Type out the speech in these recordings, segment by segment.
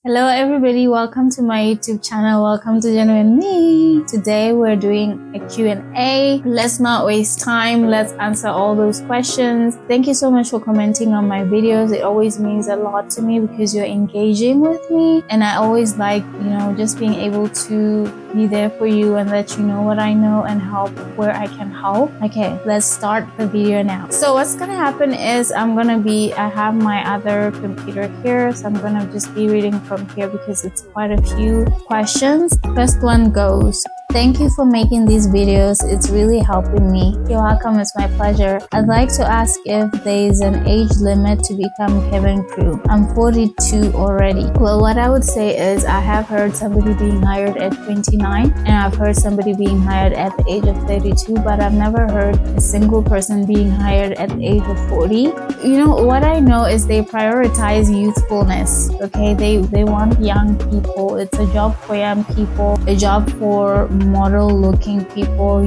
Hello everybody, welcome to my YouTube channel. Welcome to Genuine Me. Today we're doing a Q&A. Let's not waste time. Let's answer all those questions. Thank you so much for commenting on my videos. It always means a lot to me because you're engaging with me, and I always like, just being able to be there for you and let you know what I know and help where I can help. Okay, let's start the video now. So what's gonna happen is I have my other computer here, so I'm gonna just be reading from here because it's quite a few questions. First one goes, thank you for making these videos. It's really helping me. You're welcome. It's my pleasure. I'd like to ask if there is an age limit to become cabin crew. I'm 42 already. Well, what I would say is I have heard somebody being hired at 29 and I've heard somebody being hired at the age of 32, but I've never heard a single person being hired at the age of 40. What I know is they prioritize youthfulness. Okay, they want young people. It's a job for young people, a job for model looking people.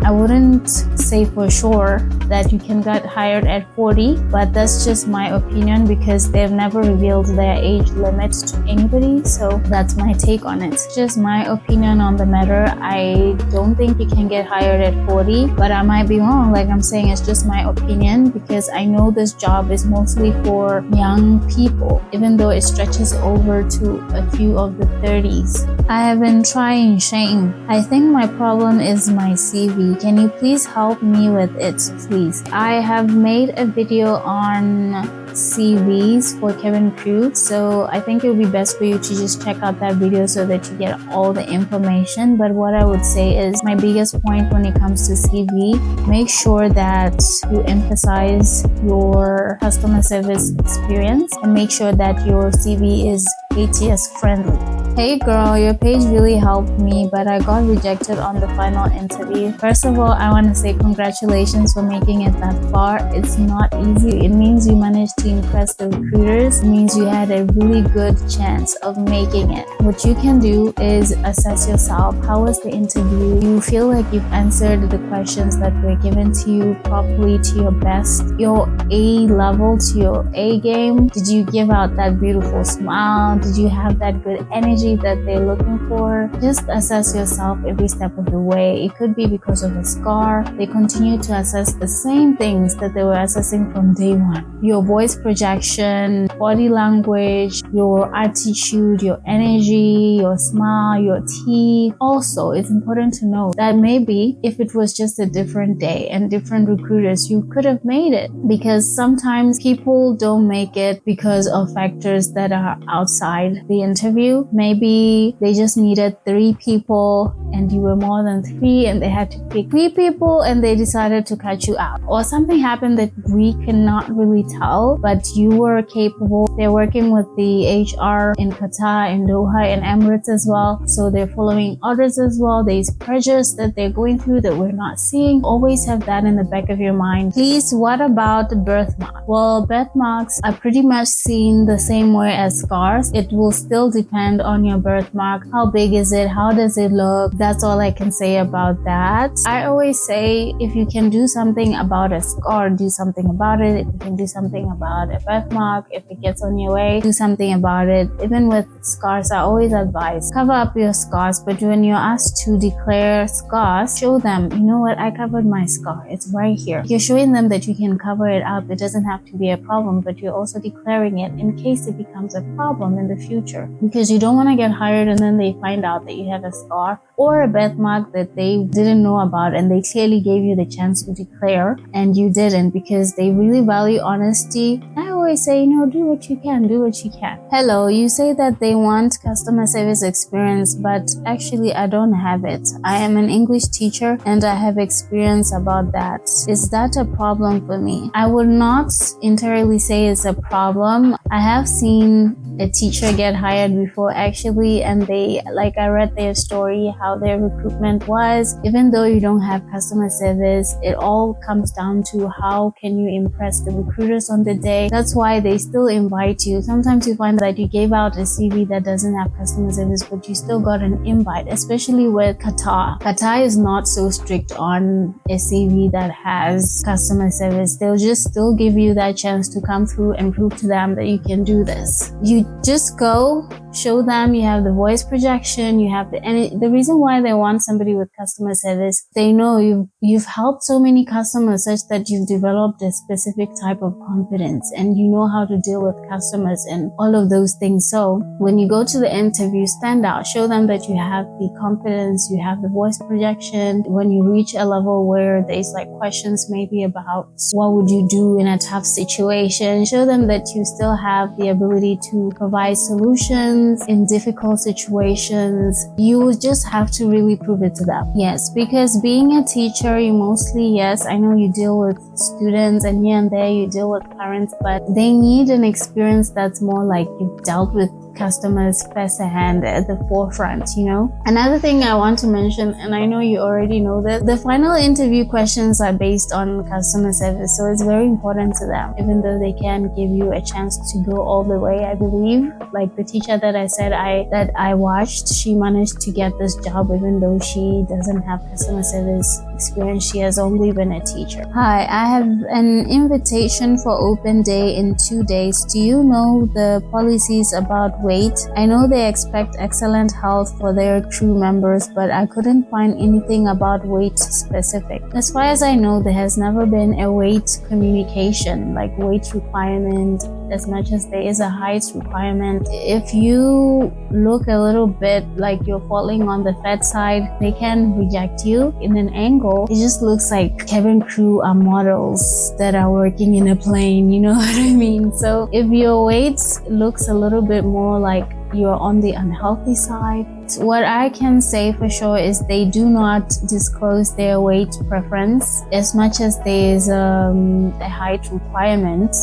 I wouldn't say for sure that you can get hired at 40, but that's just my opinion because they've never revealed their age limits to anybody. So that's my take on it. Just my opinion on the matter. I don't think you can get hired at 40, but I might be wrong. Like I'm saying, it's just my opinion because I know this job is mostly for young people, even though it stretches over to a few of the 30s. I have been trying, Shane. I think my problem is my CV. Can you please help me with it, please? I have made a video on CVs for cabin crew, so I think it would be best for you to just check out that video so that you get all the information. But what I would say is my biggest point when it comes to CV, make sure that you emphasize your customer service experience and make sure that your CV is ATS friendly. Hey girl, your page really helped me, but I got rejected on the final interview. First of all, I want to say congratulations for making it that far. It's not easy. It means you managed to impress the recruiters. It means you had a really good chance of making it. What you can do is assess yourself. How was the interview? Do you feel like you've answered the questions that were given to you properly, to your best, your A level, to your A game? Did you give out that beautiful smile? Did you have that good energy that they're looking for? Just assess yourself every step of the way. It could be because of a scar. They continue to assess the same things that they were assessing from day one. Your voice projection, body language, your attitude, your energy, your smile, your teeth. Also, it's important to know that maybe if it was just a different day and different recruiters, you could have made it, because sometimes people don't make it because of factors that are outside the interview. Maybe they just needed 3 people and you were more than 3 and they had to pick 3 people and they decided to cut you out, or something happened that we cannot really tell, but you were capable. They're working with the HR in Qatar, in Doha, and Emirates as well, so they're following orders as well. There's pressures that they're going through that we're not seeing. Always have that in the back of your mind. Please, what about the birthmark? Well, birthmarks are pretty much seen the same way as scars. It will still depend on your birthmark. How big is it? How does it look? That's all I can say about that. I always say if you can do something about a scar, do something about it. If you can do something about a birthmark, if it gets on your way, do something about it. Even with scars, I always advise cover up your scars, but when you're asked to declare scars, show them, you know what, I covered my scar. It's right here. You're showing them that you can cover it up. It doesn't have to be a problem, but you're also declaring it in case it becomes a problem in the future, because you don't want to get hired and then they find out that you have a scar or a birthmark that they didn't know about and they clearly gave you the chance to declare and you didn't, because they really value honesty. I always say, do what you can, do what you can. Hello, you say that they want customer service experience, but actually I don't have it. I am an English teacher and I have experience about that. Is that a problem for me? I would not entirely say it's a problem. I have seen a teacher get hired before actually, and I read their story, how their recruitment was. Even though you don't have customer service, it all comes down to how can you impress the recruiters on the day. That's that's why they still invite you. Sometimes you find that you gave out a CV that doesn't have customer service, but you still got an invite, especially with Qatar. Qatar is not so strict on a CV that has customer service. They'll just still give you that chance to come through and prove to them that you can do this. You just go, show them you have the voice projection, you have the reason why they want somebody with customer service, they know you've helped so many customers such that you've developed a specific type of confidence and you know how to deal with customers and all of those things. So when you go to the interview, stand out, show them that you have the confidence, you have the voice projection. When you reach a level where there's like questions maybe about what would you do in a tough situation, show them that you still have the ability to provide solutions in difficult situations. You just have to really prove it to them. Yes, because being a teacher, you mostly, yes, I know you deal with students and here and there you deal with parents, but they need an experience that's more like you've dealt with customers firsthand at the forefront, you know. Another thing I want to mention, and I know you already know this, the final interview questions are based on customer service, so it's very important to them, even though they can give you a chance to go all the way. I believe, like the teacher that I said that I watched, she managed to get this job even though she doesn't have customer service experience. She has only been a teacher. Hi, I have an invitation for open day in 2 days. Do you know the policies about weight? I know they expect excellent health for their crew members, but I couldn't find anything about weight specific. As far as I know, there has never been a weight communication, like weight requirement, as much as there is a height requirement. If you look a little bit like you're falling on the fat side, they can reject you. In an angle, it just looks like cabin crew are models that are working in a plane, you know what I mean? So if your weight looks a little bit more like you're on the unhealthy side, what I can say for sure is they do not disclose their weight preference. As much as there is a height requirement,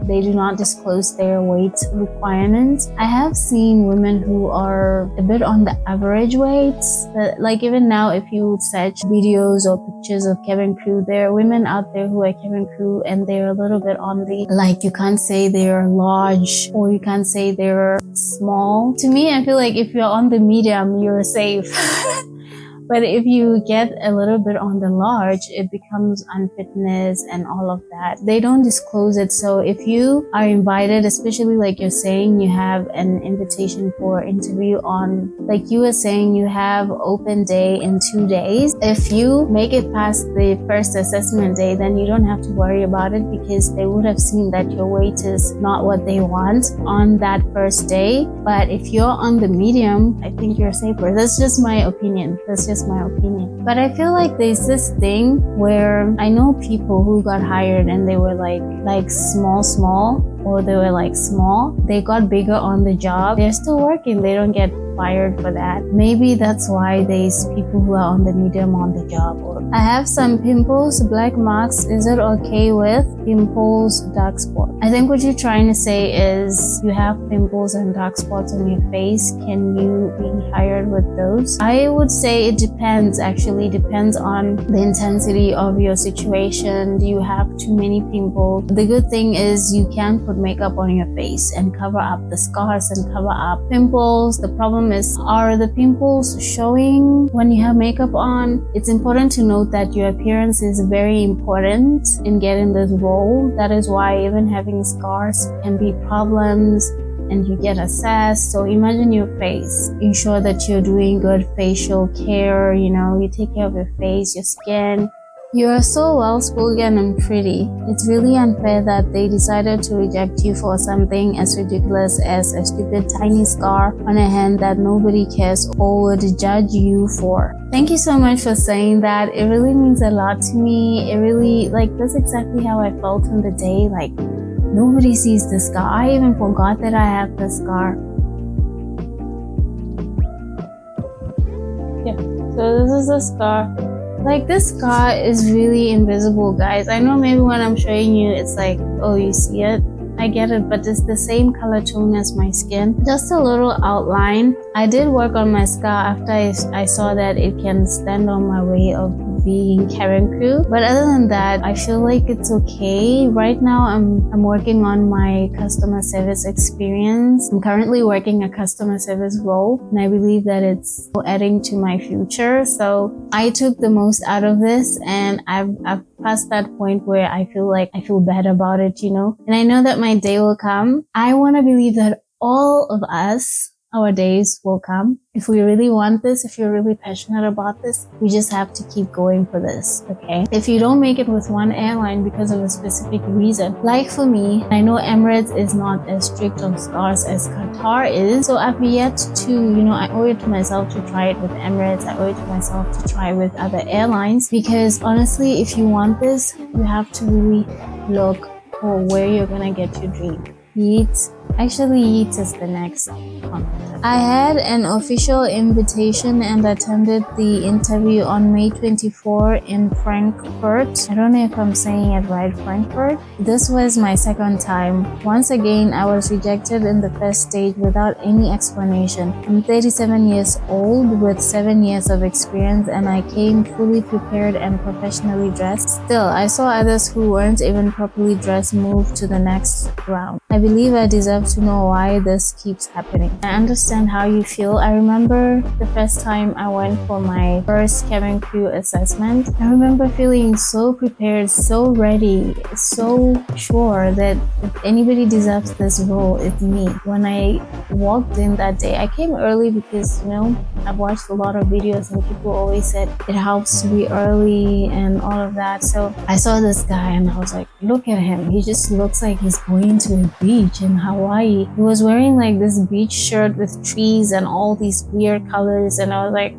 they do not disclose their weight requirements. I have seen women who are a bit on the average weights. Like even now, if you search videos or pictures of cabin crew, there are women out there who are cabin crew and they're a little bit on the, like, you can't say they're large or you can't say they're small. To me, I feel like if you're on the medium, you're safe. But if you get a little bit on the large, it becomes unfitness and all of that. They don't disclose it. So if you are invited, especially like you're saying you have an invitation for interview on, like you were saying, you have open day in 2 days. If you make it past the first assessment day, then you don't have to worry about it because they would have seen that your weight is not what they want on that first day. But if you're on the medium, I think you're safer. That's just my opinion. But I feel like there's this thing where I know people who got hired and they were like small, or they were like small. They got bigger on the job. They're still working. They don't get fired for that. Maybe that's why there's people who are on the medium on the job. I have some pimples, black marks. Is it okay with pimples, dark spots? I think what you're trying to say is you have pimples and dark spots on your face. Can you be hired with those? I would say it depends, actually. Depends on the intensity of your situation. Do you have too many pimples? The good thing is you can put makeup on your face and cover up the scars and cover up pimples. The problem is, are the pimples showing when you have makeup on? It's important to note that your appearance is very important in getting this role. That is why even having scars can be problems and you get assessed. So imagine your face. Ensure that you're doing good facial care, you take care of your face, your skin. You are so well-spoken and pretty. It's really unfair that they decided to reject you for something as ridiculous as a stupid tiny scar on a hand that nobody cares or would judge you for. Thank you so much for saying that. It really means a lot to me. It really, that's exactly how I felt on the day. Nobody sees the scar. I even forgot that I have the scar. Yeah, so this is the scar. This scar is really invisible, guys. I know maybe when I'm showing you, it's like, oh, you see it? I get it, but it's the same color tone as my skin. Just a little outline. I did work on my scar after I saw that it can stand on my way of be cabin crew. But other than that, I feel like it's okay. Right now, I'm working on my customer service experience. I'm currently working a customer service role, and I believe that it's adding to my future. So I took the most out of this, and I've past that point where I feel bad about it, you know. And I know that my day will come. I want to believe that all of us, our days will come. If we really want this, if you're really passionate about this, we just have to keep going for this, okay? If you don't make it with one airline because of a specific reason, like for me, I know Emirates is not as strict on stars as Qatar is, so I've yet to, you know, I owe it to myself to try it with Emirates. I owe it to myself to try with other airlines, because honestly, if you want this, you have to really look for where you're gonna get your dream. Yeet is the next one. I had an official invitation and attended the interview on May 24 in Frankfurt. I don't know if I'm saying it right, Frankfurt. This was my second time. Once again, I was rejected in the first stage without any explanation. I'm 37 years old with 7 years of experience, and I came fully prepared and professionally dressed. Still, I saw others who weren't even properly dressed move to the next round. I believe I deserve to know why this keeps happening. I understand how you feel. I remember the first time I went for my first cabin crew assessment. I remember feeling so prepared, so ready, so sure that if anybody deserves this role, it's me. When I walked in that day, I came early because, you know, I've watched a lot of videos and people always said it helps to be early and all of that. So I saw this guy and I was like, look at him. He just looks like he's going to a beach in Hawaii. He was wearing like this beach shirt with trees and all these weird colors, and I was like,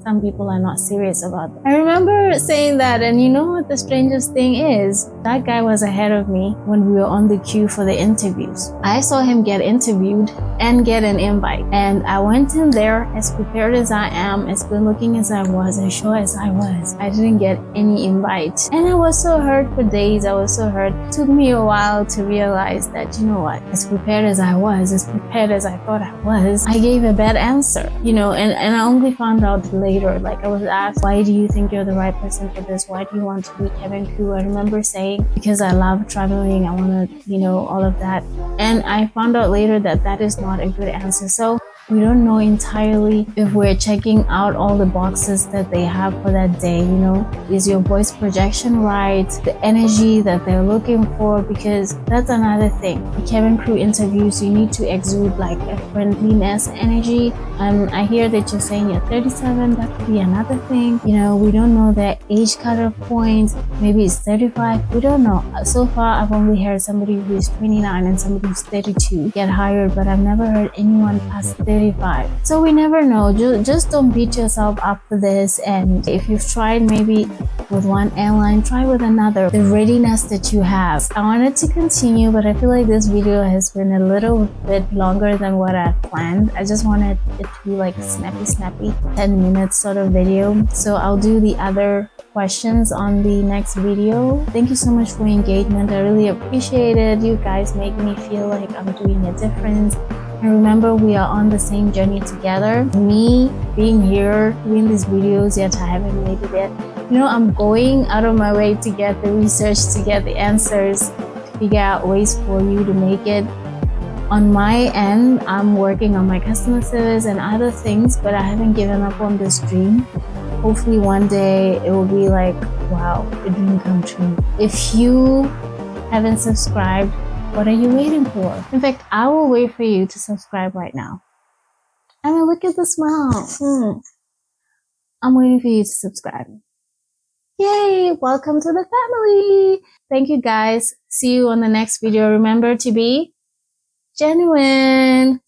some people are not serious about that. I remember saying that, and you know what the strangest thing is? That guy was ahead of me when we were on the queue for the interviews. I saw him get interviewed and get an invite, and I went in there as prepared as I am, as good looking as I was, as sure as I was. I didn't get any invite, and I was so hurt for days. I was so hurt. It took me a while to realize that, you know what, as prepared as I was, as prepared as I thought I was, I gave a bad answer, you know, and I only found out later. Like, I was asked, why do you think you're the right person for this? Why do you want to be cabin crew? I remember saying, because I love traveling, I want to, you know, all of that. And I found out later that that is not a good answer. So we don't know entirely if we're checking out all the boxes that they have for that day, you know. Is your voice projection right? The energy that they're looking for? Because that's another thing. The cabin crew interviews, you need to exude like a friendliness energy. I hear that you're saying you're 37, that could be another thing. You know, we don't know their age cutoff points. Maybe it's 35, we don't know. So far, I've only heard somebody who's 29 and somebody who's 32 get hired, but I've never heard anyone past 35. So we never know. Just don't beat yourself up for this. And if you've tried maybe with one airline, try with another. The readiness that you have. I wanted to continue, but I feel like this video has been a little bit longer than what I planned. I just wanted it to be like snappy 10 minutes sort of video. So I'll do the other questions on the next video. Thank you so much for your engagement. I really appreciate it. You guys make me feel like I'm doing a difference. And remember, we are on the same journey together. Me being here, doing these videos, yet I haven't made it yet. You know, I'm going out of my way to get the research, to get the answers, to figure out ways for you to make it. On my end, I'm working on my customer service and other things, but I haven't given up on this dream. Hopefully one day it will be like, wow, a dream come true. If you haven't subscribed, what are you waiting for? In fact, I will wait for you to subscribe right now. I mean, look at the smile. I'm waiting for you to subscribe. Yay! Welcome to the family. Thank you guys. See you on the next video. Remember to be genuine.